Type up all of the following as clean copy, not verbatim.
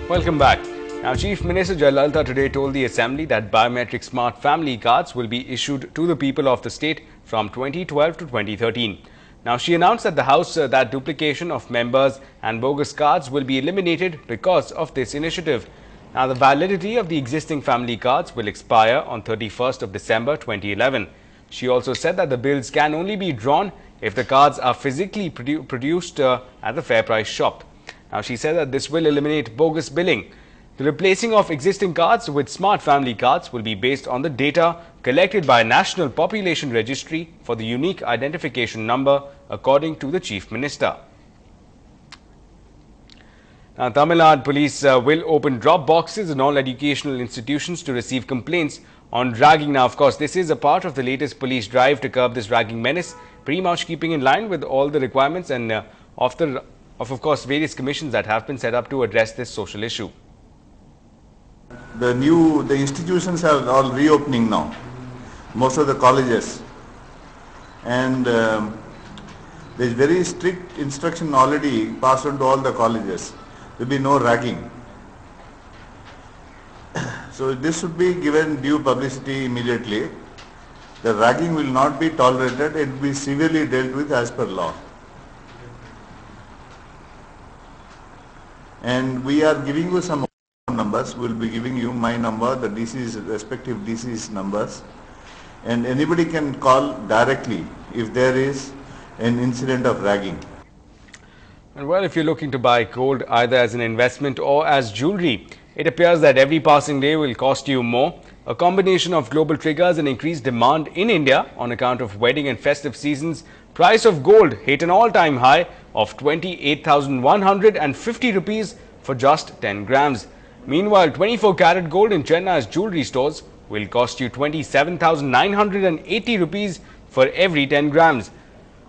Welcome back. Now, Chief Minister Jayalalitha today told the Assembly that biometric smart family cards will be issued to the people of the state from 2012 to 2013. Now, she announced at the House that duplication of members and bogus cards will be eliminated because of this initiative. Now, the validity of the existing family cards will expire on 31st of December 2011. She also said that the bills can only be drawn if the cards are physically produced at the fair price shop. Now, she said that this will eliminate bogus billing. The replacing of existing cards with smart family cards will be based on the data collected by National Population Registry for the unique identification number, according to the Chief Minister. Now, Tamil Nadu Police will open drop boxes in all educational institutions to receive complaints on ragging. Now, of course, this is a part of the latest police drive to curb this ragging menace, pretty much keeping in line with all the requirements and of course, various commissions that have been set up to address this social issue. The institutions are all reopening now, most of the colleges, and there is very strict instruction already passed on to all the colleges. There will be no ragging. So this should be given due publicity immediately. The ragging will not be tolerated, it will be severely dealt with as per law. And we are giving you some numbers. We will be giving you my number, the DC's, respective DC's numbers, and anybody can call directly if there is an incident of ragging. And well, if you're looking to buy gold either as an investment or as jewelry, it appears that every passing day will cost you more. A combination of global triggers and increased demand in India on account of wedding and festive seasons, price of gold hit an all-time high of 28,150 rupees for just 10 grams. Meanwhile, 24-carat gold in Chennai's jewelry stores will cost you 27,980 rupees for every 10 grams.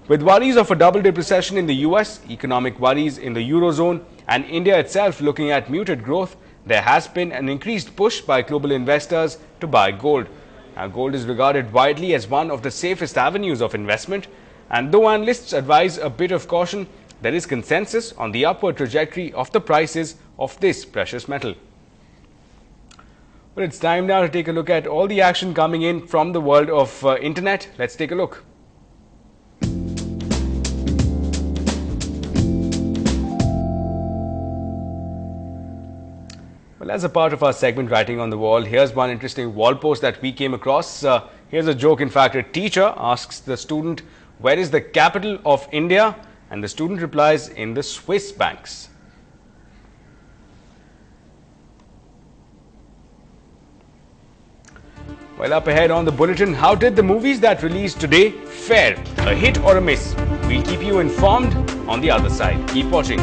With worries of a double-dip recession in the US, economic worries in the Eurozone and India itself looking at muted growth, there has been an increased push by global investors to buy gold. Now, gold is regarded widely as one of the safest avenues of investment, and though analysts advise a bit of caution, there is consensus on the upward trajectory of the prices of this precious metal. Well, it's time now to take a look at all the action coming in from the world of internet. Let's take a look. Well, as a part of our segment Writing on the Wall, here's one interesting wall post that we came across. Here's a joke. In fact, a teacher asks the student, "Where is the capital of India?" And the student replies, "In the Swiss banks." Well, up ahead on the bulletin, how did the movies that released today fare? A hit or a miss? We'll keep you informed on the other side. Keep watching.